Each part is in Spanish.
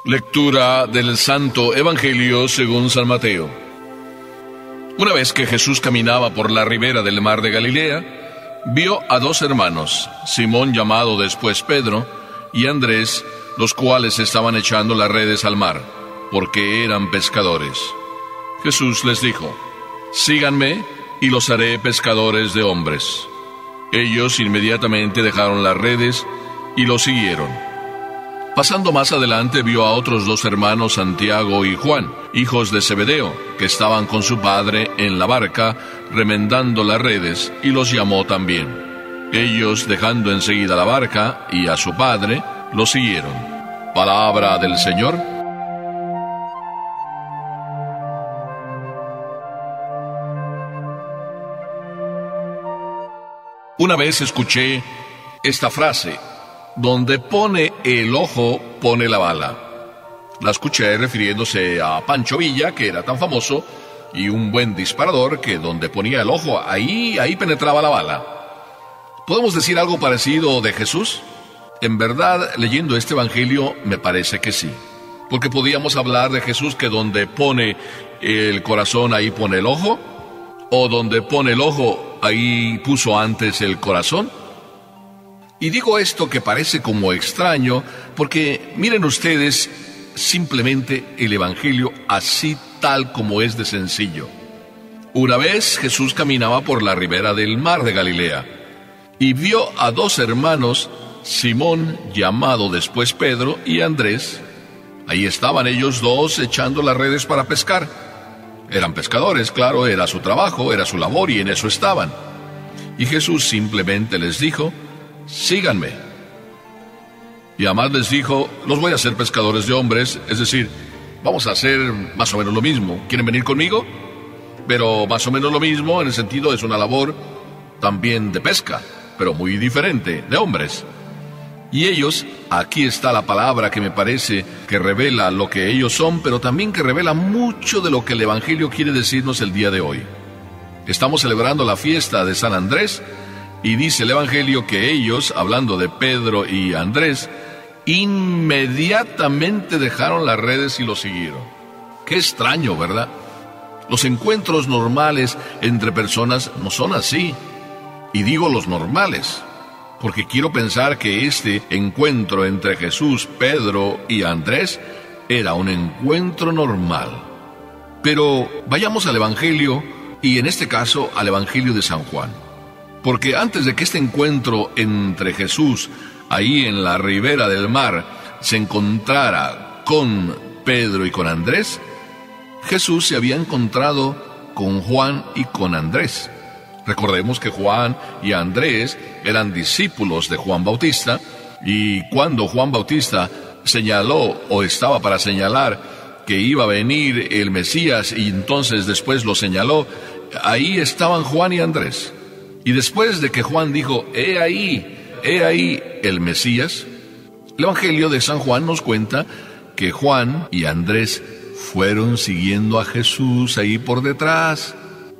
Lectura del Santo Evangelio según San Mateo. Una vez que Jesús caminaba por la ribera del mar de Galilea, vio a dos hermanos, Simón llamado después Pedro, y Andrés, los cuales estaban echando las redes al mar, porque eran pescadores. Jesús les dijo: «Síganme, y los haré pescadores de hombres». Ellos inmediatamente dejaron las redes y lo siguieron. Pasando más adelante vio a otros dos hermanos, Santiago y Juan, hijos de Zebedeo, que estaban con su padre en la barca, remendando las redes, y los llamó también. Ellos, dejando enseguida la barca y a su padre, lo siguieron. Palabra del Señor. Una vez escuché esta frase: donde pone el ojo, pone la bala. La escuché refiriéndose a Pancho Villa, que era tan famoso y un buen disparador, que donde ponía el ojo, ahí penetraba la bala. ¿Podemos decir algo parecido de Jesús? En verdad, leyendo este evangelio, me parece que sí. Porque podíamos hablar de Jesús que donde pone el corazón, ahí pone el ojo, o donde pone el ojo, ahí puso antes el corazón. Y digo esto que parece como extraño, porque miren ustedes simplemente el evangelio así tal como es de sencillo. Una vez Jesús caminaba por la ribera del mar de Galilea, y vio a dos hermanos, Simón, llamado después Pedro, y Andrés. Ahí estaban ellos dos echando las redes para pescar. Eran pescadores, claro, era su trabajo, era su labor, y en eso estaban. Y Jesús simplemente les dijo: «Síganme». Y además les dijo: «Los voy a hacer pescadores de hombres», es decir, vamos a hacer más o menos lo mismo. ¿Quieren venir conmigo? Pero más o menos lo mismo en el sentido, es una labor también de pesca, pero muy diferente, de hombres. Y ellos, aquí está la palabra que me parece que revela lo que ellos son, pero también que revela mucho de lo que el Evangelio quiere decirnos el día de hoy. Estamos celebrando la fiesta de San Andrés, y dice el Evangelio que ellos, hablando de Pedro y Andrés, inmediatamente dejaron las redes y lo siguieron. Qué extraño, ¿verdad? Los encuentros normales entre personas no son así. Y digo los normales, porque quiero pensar que este encuentro entre Jesús, Pedro y Andrés era un encuentro normal. Pero vayamos al Evangelio, y en este caso al Evangelio de San Juan. Porque antes de que este encuentro entre Jesús, ahí en la ribera del mar, se encontrara con Pedro y con Andrés, Jesús se había encontrado con Juan y con Andrés. Recordemos que Juan y Andrés eran discípulos de Juan Bautista, y cuando Juan Bautista señaló o estaba para señalar que iba a venir el Mesías, y entonces después lo señaló, ahí estaban Juan y Andrés. Y después de que Juan dijo: he ahí el Mesías, el Evangelio de San Juan nos cuenta que Juan y Andrés fueron siguiendo a Jesús ahí por detrás.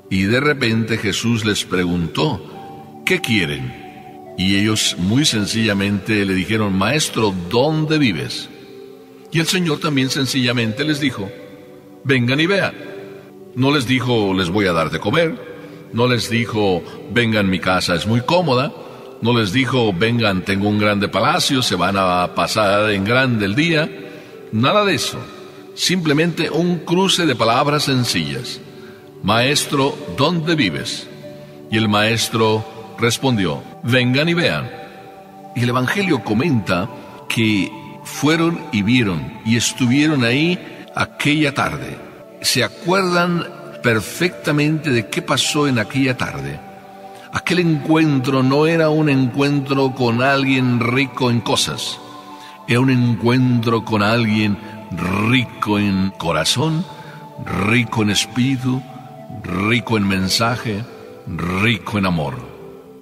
Y de repente Jesús les preguntó: ¿qué quieren? Y ellos muy sencillamente le dijeron: Maestro, ¿dónde vives? Y el Señor también sencillamente les dijo: vengan y vean. No les dijo: les voy a dar de comer. No les dijo: vengan, mi casa es muy cómoda. No les dijo: vengan, tengo un grande palacio, se van a pasar en grande el día. Nada de eso. Simplemente un cruce de palabras sencillas. Maestro, ¿dónde vives? Y el maestro respondió: vengan y vean. Y el Evangelio comenta que fueron y vieron y estuvieron ahí aquella tarde. ¿Se acuerdan perfectamente de qué pasó en aquella tarde? Aquel encuentro no era un encuentro con alguien rico en cosas. Era un encuentro con alguien rico en corazón, rico en espíritu, rico en mensaje, rico en amor.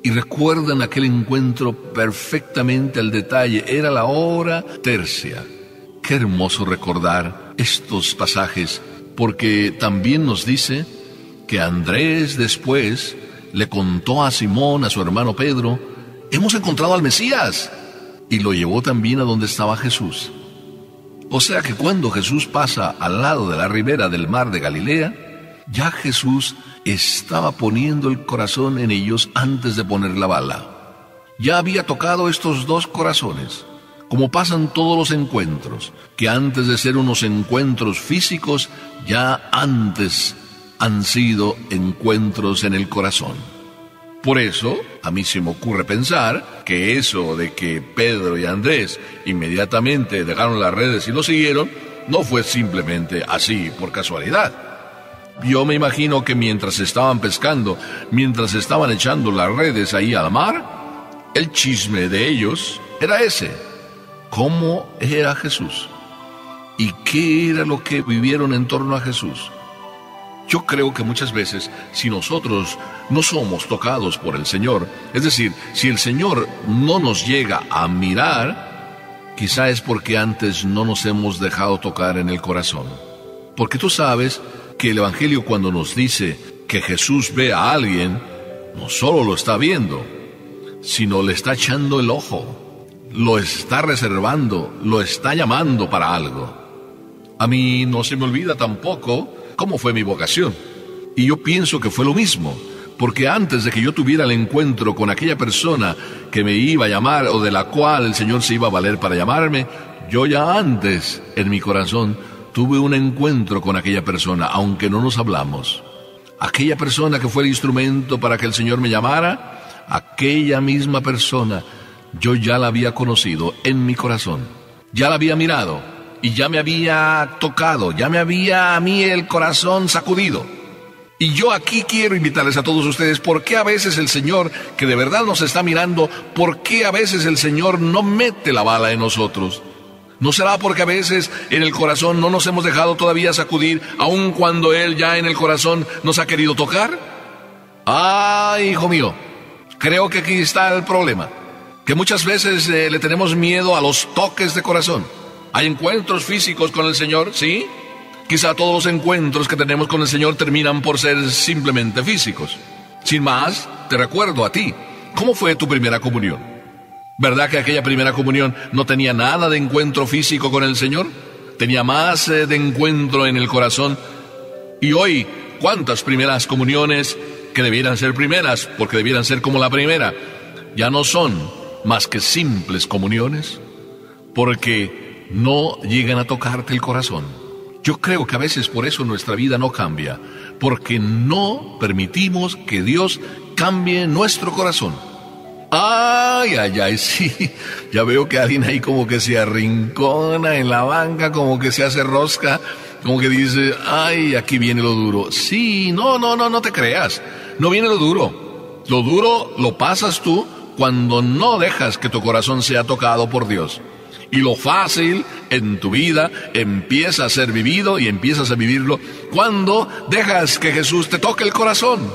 Y recuerdan aquel encuentro perfectamente al detalle. Era la hora tercia. Qué hermoso recordar estos pasajes, porque también nos dice que Andrés después le contó a Simón, a su hermano Pedro: hemos encontrado al Mesías. Y lo llevó también a donde estaba Jesús. O sea que cuando Jesús pasa al lado de la ribera del mar de Galilea, ya Jesús estaba poniendo el corazón en ellos antes de poner la bala. Ya había tocado estos dos corazones, como pasan todos los encuentros, que antes de ser unos encuentros físicos, ya antes han sido encuentros en el corazón. Por eso, a mí se me ocurre pensar que eso de que Pedro y Andrés inmediatamente dejaron las redes y lo siguieron, no fue simplemente así por casualidad. Yo me imagino que mientras estaban pescando, mientras estaban echando las redes ahí al mar, el chisme de ellos era ese: ¿cómo era Jesús? ¿Y qué era lo que vivieron en torno a Jesús? Yo creo que muchas veces, si nosotros no somos tocados por el Señor, es decir, si el Señor no nos llega a mirar, quizá es porque antes no nos hemos dejado tocar en el corazón. Porque tú sabes que el Evangelio, cuando nos dice que Jesús ve a alguien, no solo lo está viendo, sino le está echando el ojo, lo está reservando, lo está llamando para algo. A mí no se me olvida tampoco cómo fue mi vocación. Y yo pienso que fue lo mismo, porque antes de que yo tuviera el encuentro con aquella persona que me iba a llamar o de la cual el Señor se iba a valer para llamarme, yo ya antes, en mi corazón, tuve un encuentro con aquella persona, aunque no nos hablamos. Aquella persona que fue el instrumento para que el Señor me llamara, aquella misma persona, yo ya la había conocido en mi corazón. Ya la había mirado y ya me había tocado, ya me había a mí el corazón sacudido. Y yo aquí quiero invitarles a todos ustedes, ¿por qué a veces el Señor, que de verdad nos está mirando, por qué a veces el Señor no mete la bala en nosotros? ¿No será porque a veces en el corazón no nos hemos dejado todavía sacudir, aun cuando Él ya en el corazón nos ha querido tocar? ¡Ay, hijo mío! Creo que aquí está el problema, que muchas veces le tenemos miedo a los toques de corazón. Hay encuentros físicos con el Señor, ¿sí? Quizá todos los encuentros que tenemos con el Señor terminan por ser simplemente físicos. Sin más, te recuerdo a ti, ¿cómo fue tu primera comunión? ¿Verdad que aquella primera comunión no tenía nada de encuentro físico con el Señor? Tenía más de encuentro en el corazón. Y hoy, ¿cuántas primeras comuniones que debieran ser primeras, porque debieran ser como la primera, ya no son más que simples comuniones? Porque no llegan a tocarte el corazón. Yo creo que a veces por eso nuestra vida no cambia, porque no permitimos que Dios cambie nuestro corazón. Ay, ay, ay, sí, ya veo que alguien ahí como que se arrincona en la banca, como que se hace rosca, como que dice, ay, aquí viene lo duro. Sí, no te creas, no viene lo duro lo pasas tú cuando no dejas que tu corazón sea tocado por Dios. Y lo fácil en tu vida empieza a ser vivido y empiezas a vivirlo cuando dejas que Jesús te toque el corazón.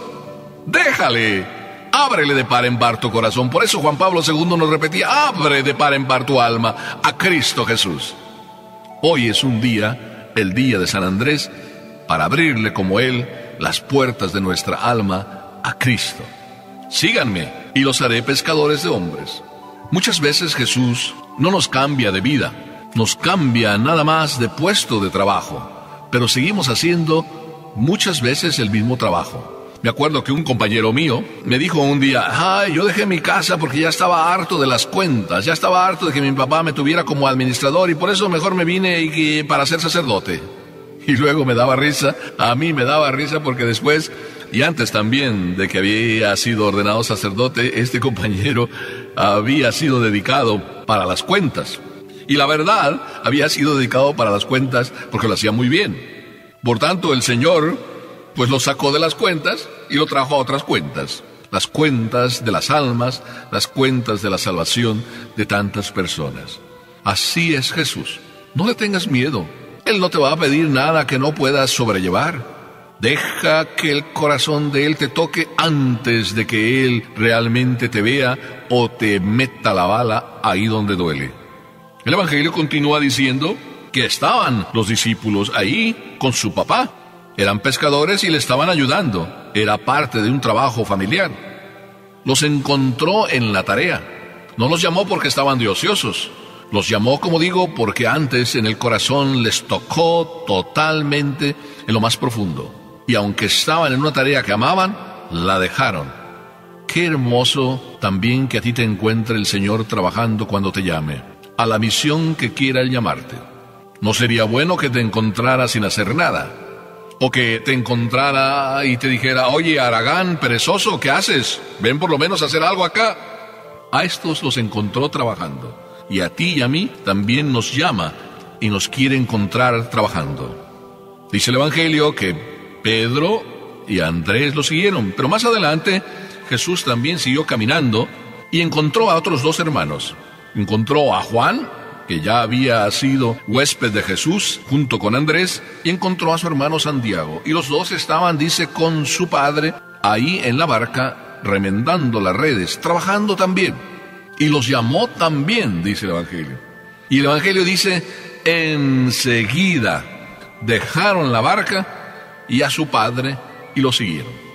Déjale, ábrele de par en par tu corazón. Por eso Juan Pablo II nos repetía, abre de par en par tu alma a Cristo Jesús. Hoy es un día, el día de San Andrés, para abrirle como Él las puertas de nuestra alma a Cristo. Síganme y los haré pescadores de hombres. Muchas veces Jesús no nos cambia de vida, nos cambia nada más de puesto de trabajo, pero seguimos haciendo muchas veces el mismo trabajo. Me acuerdo que un compañero mío me dijo un día, yo dejé mi casa porque ya estaba harto de las cuentas, ya estaba harto de que mi papá me tuviera como administrador y por eso mejor me vine para ser sacerdote. Y luego me daba risa, a mí me daba risa porque después, y antes también de que había sido ordenado sacerdote, este compañero había sido dedicado para las cuentas. Y la verdad, había sido dedicado para las cuentas porque lo hacía muy bien. Por tanto, el Señor, pues lo sacó de las cuentas y lo trajo a otras cuentas. Las cuentas de las almas, las cuentas de la salvación de tantas personas. Así es Jesús. No le tengas miedo. Él no te va a pedir nada que no puedas sobrellevar. Deja que el corazón de Él te toque antes de que Él realmente te vea o te meta la bala ahí donde duele. El Evangelio continúa diciendo que estaban los discípulos ahí con su papá. Eran pescadores y le estaban ayudando. Era parte de un trabajo familiar. Los encontró en la tarea. No los llamó porque estaban de ociosos. Los llamó, como digo, porque antes en el corazón les tocó totalmente en lo más profundo. Y aunque estaban en una tarea que amaban, la dejaron. Qué hermoso también que a ti te encuentre el Señor trabajando cuando te llame, a la misión que quiera Él llamarte. No sería bueno que te encontrara sin hacer nada, o que te encontrara y te dijera: oye, Aragán, perezoso, ¿qué haces? Ven por lo menos a hacer algo acá. A estos los encontró trabajando. Y a ti y a mí también nos llama y nos quiere encontrar trabajando. Dice el Evangelio que Pedro y Andrés lo siguieron, pero más adelante Jesús también siguió caminando y encontró a otros 2 hermanos. Encontró a Juan, que ya había sido huésped de Jesús junto con Andrés, y encontró a su hermano Santiago. Y los 2 estaban, dice, con su padre ahí en la barca, remendando las redes, trabajando también. Y los llamó también, dice el Evangelio. Y el Evangelio dice: enseguida dejaron la barca y a su padre y lo siguieron.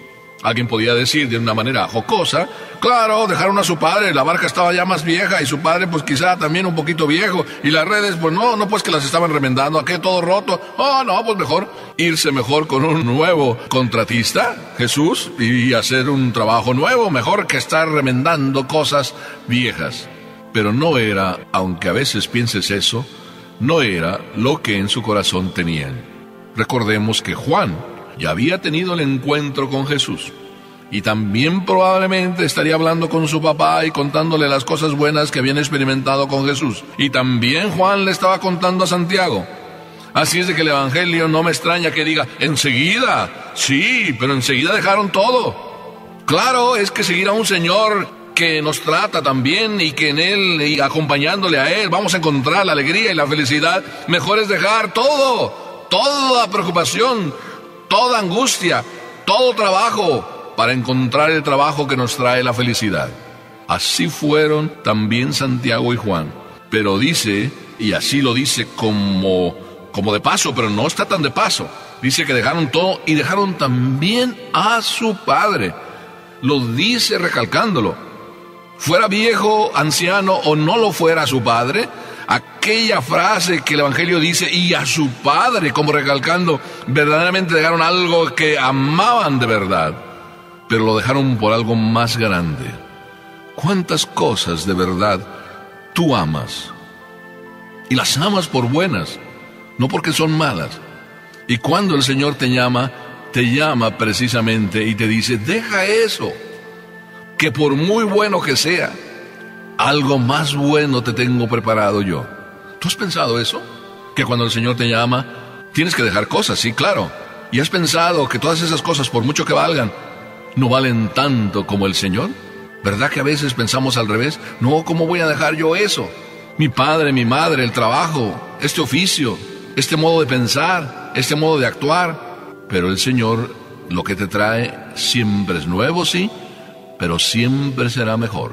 Alguien podía decir de una manera jocosa: claro, dejaron a su padre, la barca estaba ya más vieja y su padre pues quizá también un poquito viejo, y las redes pues no pues que las estaban remendando, ¿a qué? Todo roto. Oh, no, pues mejor irse mejor con un nuevo contratista, Jesús, y hacer un trabajo nuevo, mejor que estar remendando cosas viejas. Pero no era, aunque a veces pienses eso, no era lo que en su corazón tenían. Recordemos que Juan ya había tenido el encuentro con Jesús, y también probablemente estaría hablando con su papá y contándole las cosas buenas que habían experimentado con Jesús. Y también Juan le estaba contando a Santiago. Así es de que el Evangelio no me extraña que diga: enseguida. Sí, pero enseguida dejaron todo. Claro, es que seguir a un Señor que nos trata también, y que en Él, y acompañándole a Él, vamos a encontrar la alegría y la felicidad. Mejor es dejar todo, toda preocupación, toda angustia, todo trabajo, para encontrar el trabajo que nos trae la felicidad. Así fueron también Santiago y Juan. Pero dice, y así lo dice como de paso, pero no está tan de paso. Dice que dejaron todo y dejaron también a su padre. Lo dice recalcándolo. Fuera viejo, anciano o no lo fuera su padre, aquella frase que el Evangelio dice: y a su padre, como recalcando, verdaderamente dejaron algo que amaban de verdad, pero lo dejaron por algo más grande. ¿Cuántas cosas de verdad tú amas? Y las amas por buenas, no porque son malas. Y cuando el Señor te llama precisamente y te dice: deja eso, que por muy bueno que sea, algo más bueno te tengo preparado yo. ¿Tú has pensado eso? Que cuando el Señor te llama, tienes que dejar cosas, sí, claro. ¿Y has pensado que todas esas cosas, por mucho que valgan, no valen tanto como el Señor? ¿Verdad que a veces pensamos al revés? No, ¿cómo voy a dejar yo eso? Mi padre, mi madre, el trabajo, este oficio, este modo de pensar, este modo de actuar. Pero el Señor, lo que te trae siempre es nuevo, sí, pero siempre será mejor.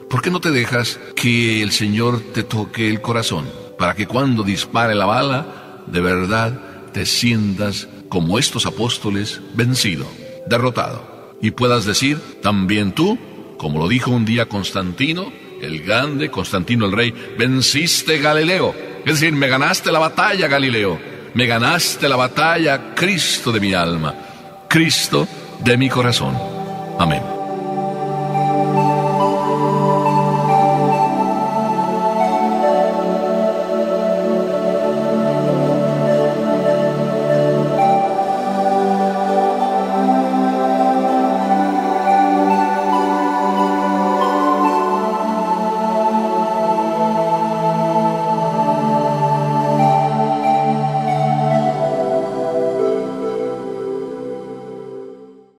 ¿Por qué no te dejas que el Señor te toque el corazón, para que cuando dispare la bala, de verdad te sientas como estos apóstoles, vencido, derrotado, y puedas decir también tú, como lo dijo un día Constantino, el grande Constantino el rey: venciste, Galileo? Es decir, me ganaste la batalla, Galileo, me ganaste la batalla, Cristo de mi alma, Cristo de mi corazón. Amén.